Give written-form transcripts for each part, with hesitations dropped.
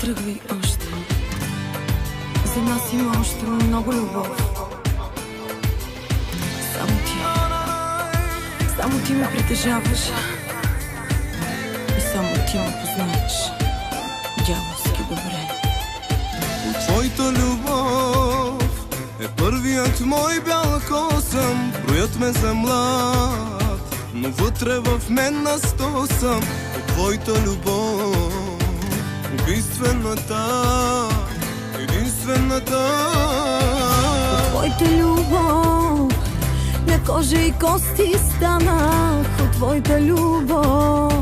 тръгвай още. За нас има още много любов. Само ти ме притежаваш и само ти ме познаеш дяволски добре. Твоята любов е първият мой бял косъм. Броят ме за млад, но вътре в мен на 100 съм. От твоята любов, убийствената, единствената. От твоята любов на кожа и кости станах. От твоята любов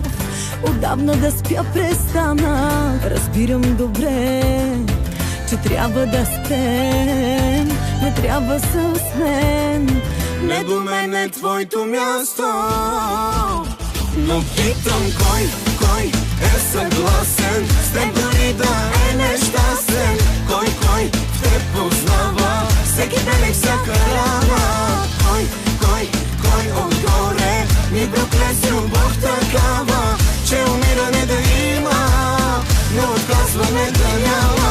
отдавна да спя престанах. Разбирам добре, че трябва да спем, не трябва с мен. Не до мен е твоето място, но питам кой е съгласен с теб дори да е нещастен. Кой в теб познава всеки ден и всяка рана. Кой отгоре ми прокле с любов такава, че умиране да има, но отказване да няма.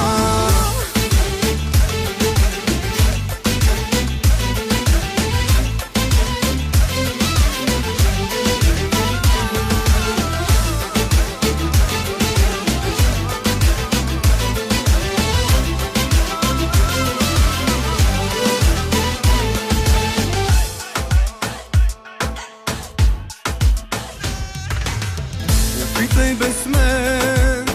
Опитай без мен,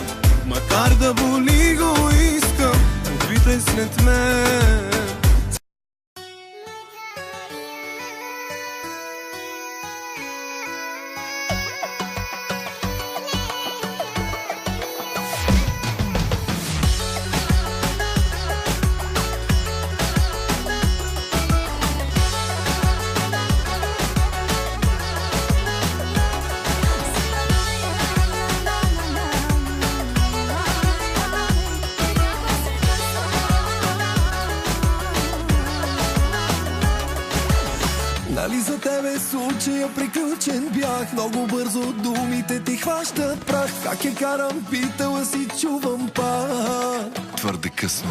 макар да боли го искам. Опитай след мен. Нали за тебе случая приключен бях. Много бързо думите ти хващат прах. Как я карам, питала си, чувам пак. Твърде късно.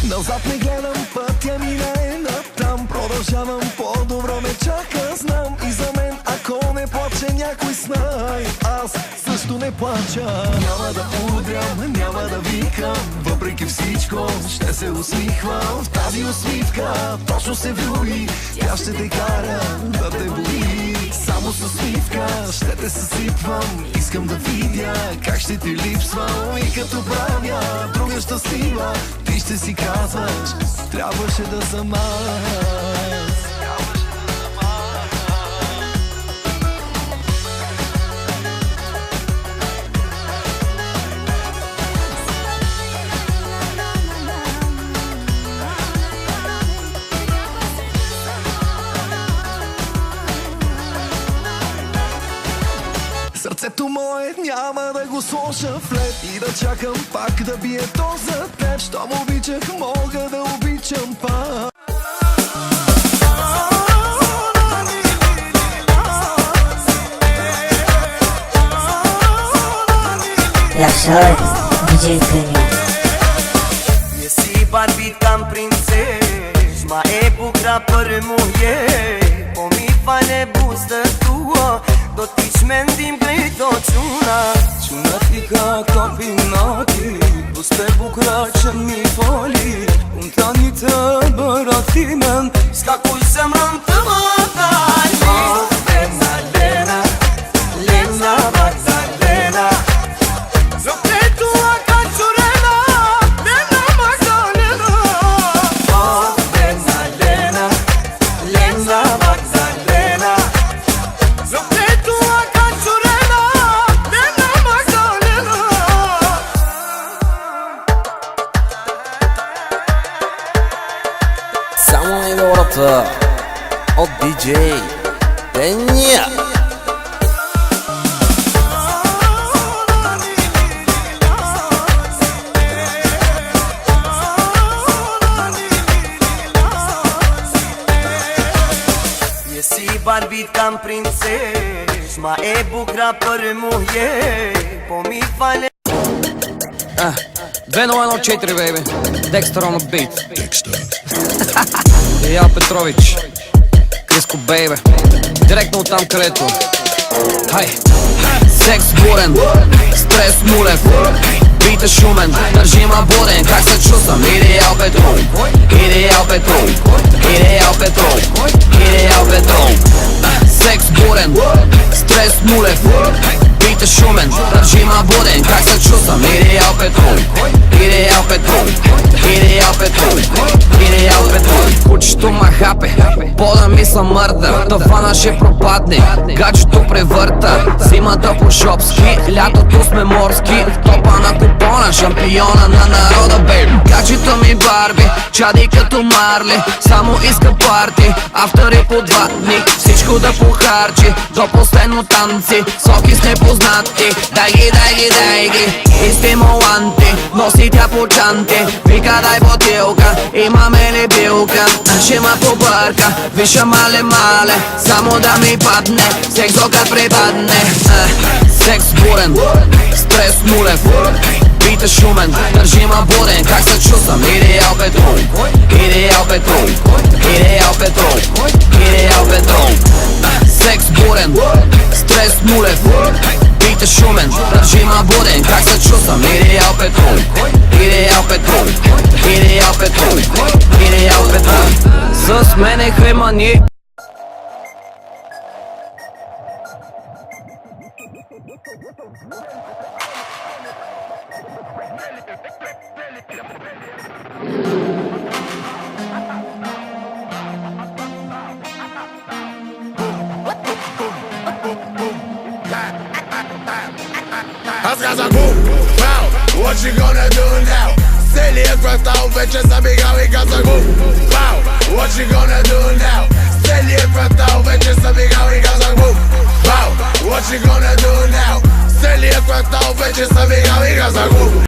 Назад не гледам, пътя ми не е натам. Продължавам, по-добро ме чака, знам. И за мен, ако не плаче някой знай, аз също не плача. Няма да удрям, няма да викам. Въпреки всичко ще се усмихвам. В тази усмивка точно се влюби. Тя ще те кара да те боли. Само с усмивка ще те съсипвам. Искам да видя как ще ти липсвам. И като правя друга щастлива, ти ще си казваш, трябваше да съм аз. Сърцето мое няма да го сложа в лед и да чакам пак да бие то за теб. Щом обичах, мога да обичам пак. Ya sabes, DJ Premio. Je si barbitan princești, ma e bucra për muje. Po mi fale buzë tua, do t'i shmendim krejto quna. Quna ti ka kapinati, bus te bukra që mi fali. Unë tani të bëra thimen, S'ka kuj zemrën të më dali. oh, Lena, Lena, Lena, Magdalena, zokre tua ka qurena, Lena Magdalena. oh, Lena, Lena, Lena Magdalena, zokre tua ka qurena, Lena Magdalena. Само Европа от DJ Premio. Je si barbit kam princesh, ma e bukra për muje. Po mi fale 2014, baby. Dexter on the beat. Илья Петрович, Криско, бейбе. Директно от там, където хай. Секс бурен, стрес нулев, бит е шумен, държима буден. Как се чувствам? Идеал петрол, идеал петрол, идеал петрол, идеал петрол. Секс бурен, стрес нулев, бит е шумен, държима буден. Как се чувствам? Идеал петрол, идеал петрол, идеал петрол, идеал петрол. Кучето ма хапе, пода ми са мърда, тавана ще пропадне, гаджето превърта. Зимата по шопски, лятото сме морски, топа на купона, шампиона на народа, бейб. Гаджето ми Барби, чади като Марли, само иска парти, автори по 2 дни, всичко да похарчи, до последно танци, соки с непознати. Дай ги, дай ги, дай ги, и стимуланти, носи тя по чанти, вика дай бутилка, имаме ли билка? Ще ма побърка, виша мале, само да ми падне, сексокът припадне. Секс бурен, стрес нулев, бит е шумен, държима буден. Как се чувствам? Идеал петрол, идеал петрол, идеал петрол, идеал петрол. Секс бурен, стрес нулев, бит е шумен, държима буден. Как се чувствам? Идеал петрол, идеал петрол, идеал петрол, идеал петрол. С мене хаймани. As casa boom, wow, what you gonna do now? Stay here first out, вече забегал и казах boom, wow, what you gonna do now? Stay here first out, вече забегал